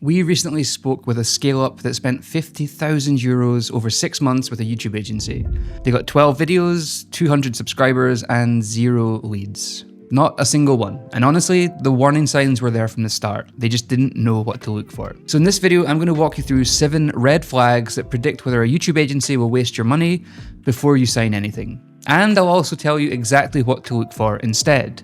We recently spoke with a scale-up that spent €50,000 over 6 months with a YouTube agency. They got 12 videos, 200 subscribers, and 0 leads. Not a single one. And honestly, the warning signs were there from the start. They just didn't know what to look for. So in this video, I'm going to walk you through 7 red flags that predict whether a YouTube agency will waste your money before you sign anything. And I'll also tell you exactly what to look for instead.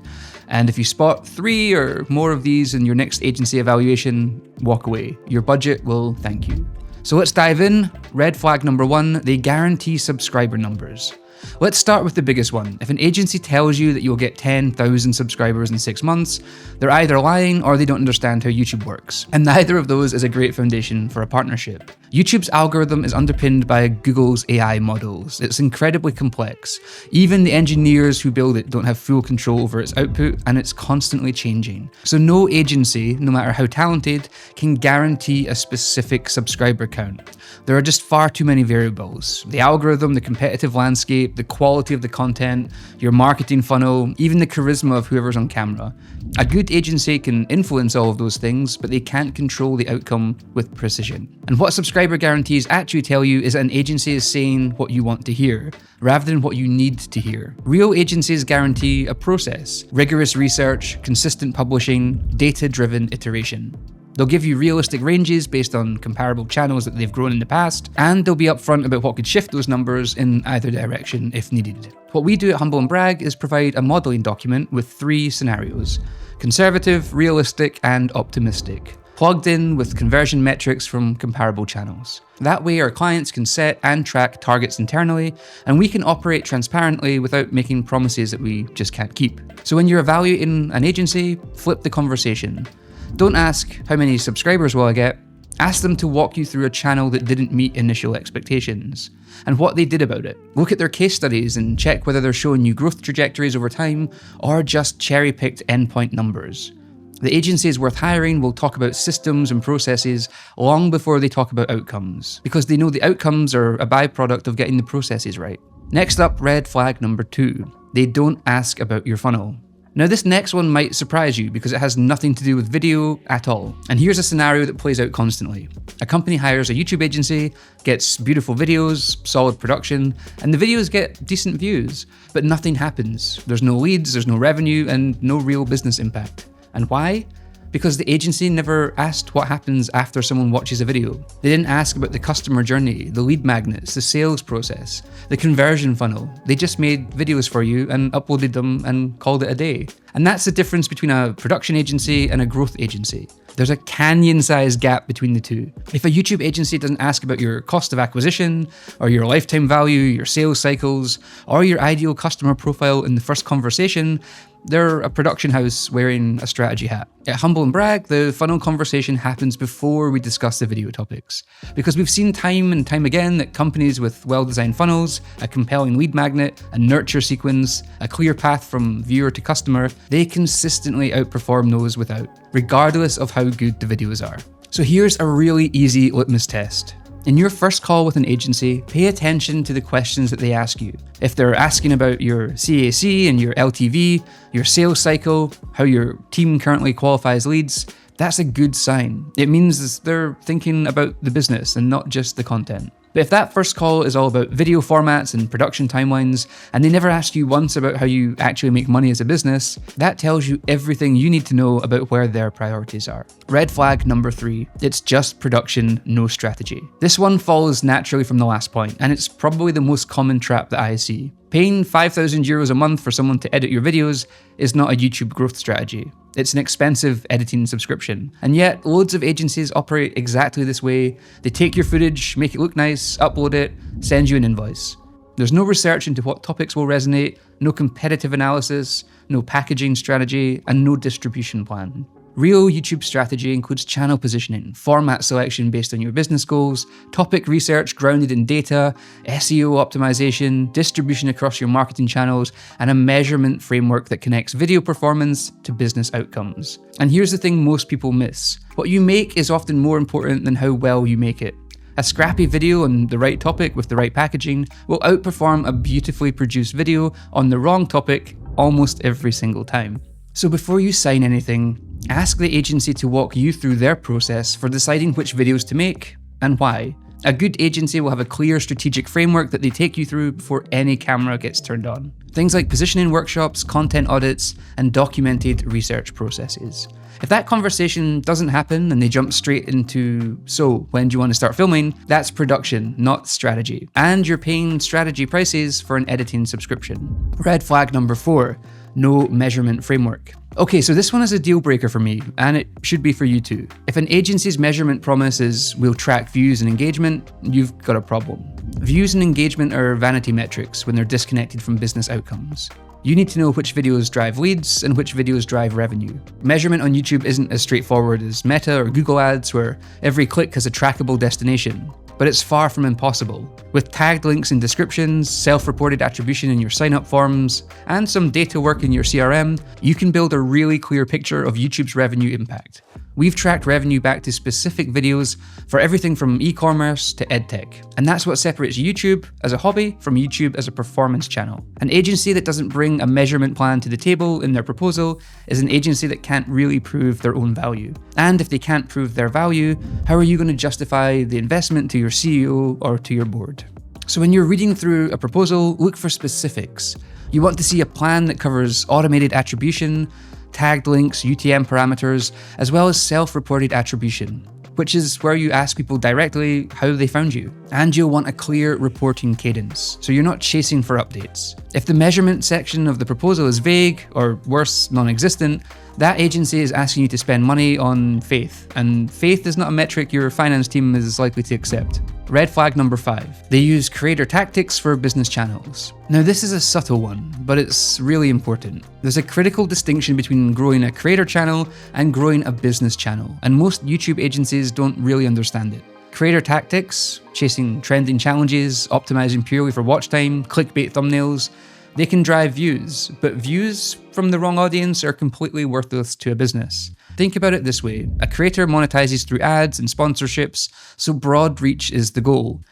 And if you spot 3 or more of these in your next agency evaluation, walk away. Your budget will thank you. So let's dive in. Red flag number 1, they guarantee subscriber numbers. Let's start with the biggest one. If an agency tells you that you'll get 10,000 subscribers in 6 months, they're either lying or they don't understand how YouTube works. And neither of those is a great foundation for a partnership. YouTube's algorithm is underpinned by Google's AI models. It's incredibly complex. Even the engineers who build it don't have full control over its output, and it's constantly changing. So no agency, no matter how talented, can guarantee a specific subscriber count. There are just far too many variables. The algorithm, the competitive landscape, the quality of the content, your marketing funnel, even the charisma of whoever's on camera. A good agency can influence all of those things, but they can't control the outcome with precision. And what subscriber guarantees actually tell you is that an agency is saying what you want to hear, rather than what you need to hear. Real agencies guarantee a process, rigorous research, consistent publishing, data-driven iteration. They'll give you realistic ranges based on comparable channels that they've grown in the past, and they'll be upfront about what could shift those numbers in either direction if needed. What we do at Humble&Brag is provide a modeling document with 3 scenarios: conservative, realistic, and optimistic, plugged in with conversion metrics from comparable channels. That way our clients can set and track targets internally, and we can operate transparently without making promises that we just can't keep. So when you're evaluating an agency, flip the conversation. Don't ask, how many subscribers will I get? Ask them to walk you through a channel that didn't meet initial expectations, and what they did about it. Look at their case studies and check whether they're showing you growth trajectories over time, or just cherry-picked endpoint numbers. The agencies worth hiring will talk about systems and processes long before they talk about outcomes, because they know the outcomes are a byproduct of getting the processes right. Next up, red flag number 2. They don't ask about your funnel. Now this next one might surprise you because it has nothing to do with video at all. And here's a scenario that plays out constantly. A company hires a YouTube agency, gets beautiful videos, solid production, and the videos get decent views, but nothing happens. There's no leads, there's no revenue, and no real business impact. And why? Because the agency never asked what happens after someone watches a video. They didn't ask about the customer journey, the lead magnets, the sales process, the conversion funnel. They just made videos for you and uploaded them and called it a day. And that's the difference between a production agency and a growth agency. There's a canyon-sized gap between the two. If a YouTube agency doesn't ask about your cost of acquisition, or your lifetime value, your sales cycles, or your ideal customer profile in the first conversation, they're a production house wearing a strategy hat. At Humble&Brag, the funnel conversation happens before we discuss the video topics, because we've seen time and time again that companies with well-designed funnels, a compelling lead magnet, a nurture sequence, a clear path from viewer to customer, they consistently outperform those without, regardless of how good the videos are. So here's a really easy litmus test. In your first call with an agency, pay attention to the questions that they ask you. If they're asking about your CAC and your LTV, your sales cycle, how your team currently qualifies leads, that's a good sign. It means they're thinking about the business and not just the content. But if that first call is all about video formats and production timelines, and they never ask you once about how you actually make money as a business, that tells you everything you need to know about where their priorities are. Red flag number 3, it's just production, no strategy. This one follows naturally from the last point, and it's probably the most common trap that I see. Paying €5,000 a month for someone to edit your videos is not a YouTube growth strategy. It's an expensive editing subscription. And yet, loads of agencies operate exactly this way. They take your footage, make it look nice, upload it, send you an invoice. There's no research into what topics will resonate, no competitive analysis, no packaging strategy, and no distribution plan. Real YouTube strategy includes channel positioning, format selection based on your business goals, topic research grounded in data, SEO optimization, distribution across your marketing channels, and a measurement framework that connects video performance to business outcomes. And here's the thing most people miss. What you make is often more important than how well you make it. A scrappy video on the right topic with the right packaging will outperform a beautifully produced video on the wrong topic almost every single time. So before you sign anything, Ask the agency to walk you through their process for deciding which videos to make and why. A good agency will have a clear strategic framework that they take you through before any camera gets turned on. Things like positioning workshops, content audits, and documented research processes. If that conversation doesn't happen and they jump straight into, so when do you want to start filming? That's production, not strategy. And you're paying strategy prices for an editing subscription. Red flag number 4, no measurement framework. Okay, so this one is a deal breaker for me, and it should be for you too. If an agency's measurement promise is we'll track views and engagement, you've got a problem. Views and engagement are vanity metrics when they're disconnected from business outcomes. You need to know which videos drive leads and which videos drive revenue. Measurement on YouTube isn't as straightforward as Meta or Google Ads, where every click has a trackable destination. But it's far from impossible. With tagged links in descriptions, self-reported attribution in your sign-up forms, and some data work in your CRM, you can build a really clear picture of YouTube's revenue impact. We've tracked revenue back to specific videos for everything from e-commerce to edtech. And that's what separates YouTube as a hobby from YouTube as a performance channel. An agency that doesn't bring a measurement plan to the table in their proposal is an agency that can't really prove their own value. And if they can't prove their value, how are you going to justify the investment to your CEO or to your board? So when you're reading through a proposal, look for specifics. You want to see a plan that covers automated attribution, tagged links, UTM parameters, as well as self-reported attribution, which is where you ask people directly how they found you. And you'll want a clear reporting cadence, so you're not chasing for updates. If the measurement section of the proposal is vague, or worse, non-existent, that agency is asking you to spend money on faith, and faith is not a metric your finance team is likely to accept. Red flag number 5. They use creator tactics for business channels. Now this is a subtle one, but it's really important. There's a critical distinction between growing a creator channel and growing a business channel, and most YouTube agencies don't really understand it. Creator tactics, chasing trending challenges, optimizing purely for watch time, clickbait thumbnails, they can drive views, but views from the wrong audience are completely worthless to a business. Think about it this way, a creator monetizes through ads and sponsorships, so broad reach is the goal.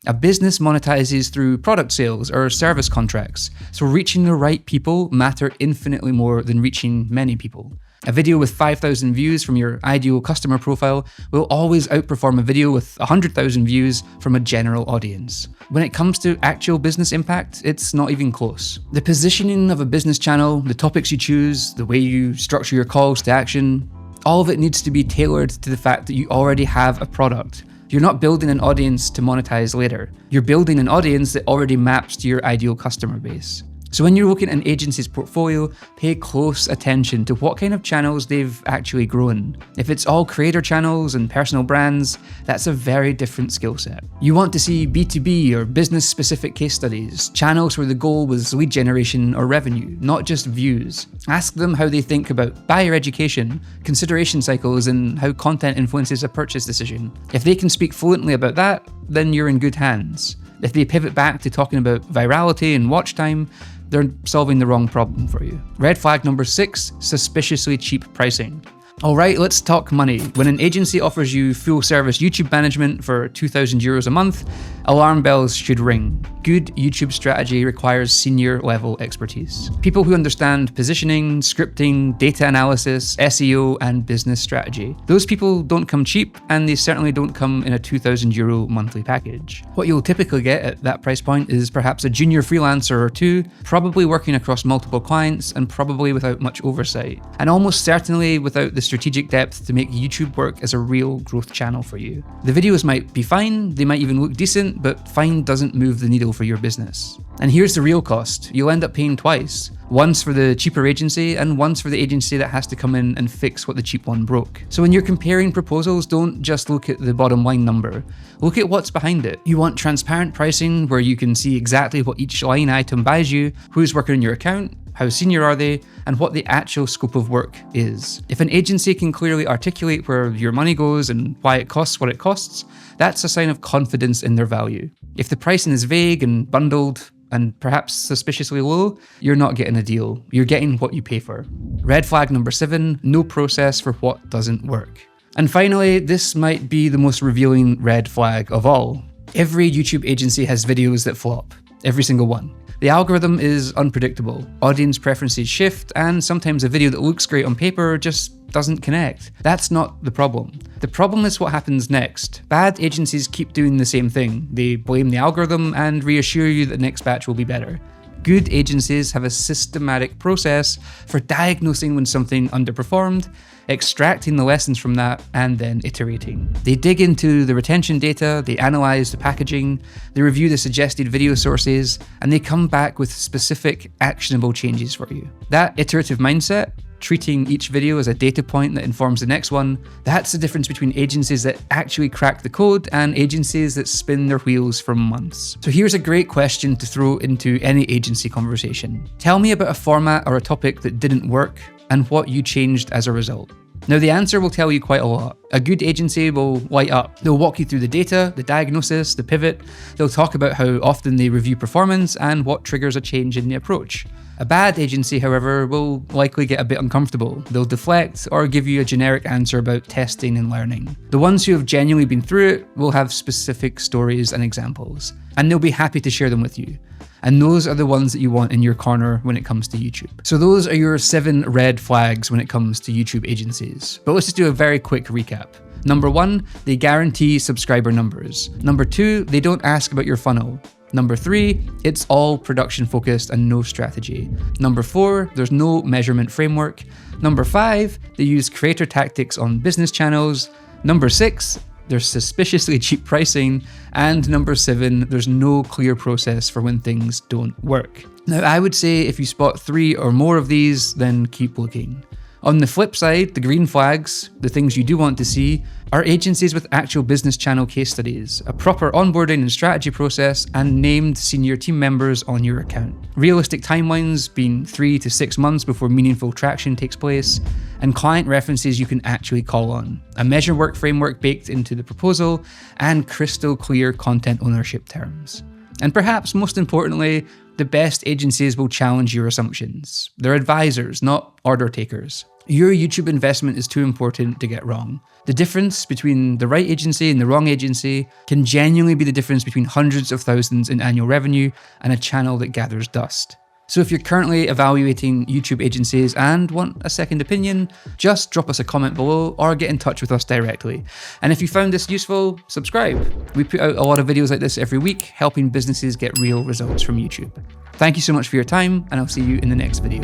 A business monetizes through product sales or service contracts, so reaching the right people matter infinitely more than reaching many people. A video with 5,000 views from your ideal customer profile will always outperform a video with 100,000 views from a general audience. When it comes to actual business impact, it's not even close. The positioning of a business channel, the topics you choose, the way you structure your calls to action, all of it needs to be tailored to the fact that you already have a product. You're not building an audience to monetize later. You're building an audience that already maps to your ideal customer base. So when you're looking at an agency's portfolio, pay close attention to what kind of channels they've actually grown. If it's all creator channels and personal brands, that's a very different skill set. You want to see B2B or business-specific case studies, channels where the goal was lead generation or revenue, not just views. Ask them how they think about buyer education, consideration cycles, and how content influences a purchase decision. If they can speak fluently about that, then you're in good hands. If they pivot back to talking about virality and watch time, they're solving the wrong problem for you. Red flag number 6, suspiciously cheap pricing. Alright, let's talk money. When an agency offers you full service YouTube management for €2,000 a month, alarm bells should ring. Good YouTube strategy requires senior level expertise. People who understand positioning, scripting, data analysis, SEO, and business strategy. Those people don't come cheap, and they certainly don't come in a €2,000 monthly package. What you'll typically get at that price point is perhaps a junior freelancer or two, probably working across multiple clients, and probably without much oversight. And almost certainly without the strategic depth to make YouTube work as a real growth channel for you. The videos might be fine, they might even look decent, but fine doesn't move the needle for your business. And here's the real cost. You'll end up paying twice. Once for the cheaper agency and once for the agency that has to come in and fix what the cheap one broke. So when you're comparing proposals, don't just look at the bottom line number. Look at what's behind it. You want transparent pricing where you can see exactly what each line item buys you, who's working on your account, how senior are they, and what the actual scope of work is. If an agency can clearly articulate where your money goes and why it costs what it costs, that's a sign of confidence in their value. If the pricing is vague and bundled and perhaps suspiciously low, you're not getting a deal. You're getting what you pay for. Red flag number 7, no process for what doesn't work. And finally, this might be the most revealing red flag of all. Every YouTube agency has videos that flop. Every single one. The algorithm is unpredictable, audience preferences shift, and sometimes a video that looks great on paper just doesn't connect. That's not the problem. The problem is what happens next. Bad agencies keep doing the same thing. They blame the algorithm and reassure you that the next batch will be better. Good agencies have a systematic process for diagnosing when something underperformed, extracting the lessons from that, and then iterating. They dig into the retention data, they analyze the packaging, they review the suggested video sources, and they come back with specific, actionable changes for you. That iterative mindset, treating each video as a data point that informs the next one, that's the difference between agencies that actually crack the code and agencies that spin their wheels for months. So here's a great question to throw into any agency conversation. Tell me about a format or a topic that didn't work and what you changed as a result. Now the answer will tell you quite a lot. A good agency will light up. They'll walk you through the data, the diagnosis, the pivot. They'll talk about how often they review performance and what triggers a change in the approach. A bad agency, however, will likely get a bit uncomfortable. They'll deflect or give you a generic answer about testing and learning. The ones who have genuinely been through it will have specific stories and examples, and they'll be happy to share them with you. And those are the ones that you want in your corner when it comes to YouTube. So those are your 7 red flags when it comes to YouTube agencies. But let's just do a very quick recap. Number 1, they guarantee subscriber numbers. Number 2, they don't ask about your funnel. Number 3, it's all production focused and no strategy. Number 4, there's no measurement framework. Number 5, they use creator tactics on business channels. Number 6, there's suspiciously cheap pricing. And number 7, there's no clear process for when things don't work. Now, I would say if you spot 3 or more of these, then keep looking. On the flip side, the green flags, the things you do want to see, are agencies with actual business channel case studies, a proper onboarding and strategy process, and named senior team members on your account. Realistic timelines being 3 to 6 months before meaningful traction takes place, and client references you can actually call on. A measure work framework baked into the proposal, and crystal clear content ownership terms. And perhaps most importantly, the best agencies will challenge your assumptions. They're advisors, not order takers. Your YouTube investment is too important to get wrong. The difference between the right agency and the wrong agency can genuinely be the difference between hundreds of thousands in annual revenue and a channel that gathers dust. So if you're currently evaluating YouTube agencies and want a second opinion, just drop us a comment below or get in touch with us directly. And if you found this useful, subscribe. We put out a lot of videos like this every week, helping businesses get real results from YouTube. Thank you so much for your time, and I'll see you in the next video.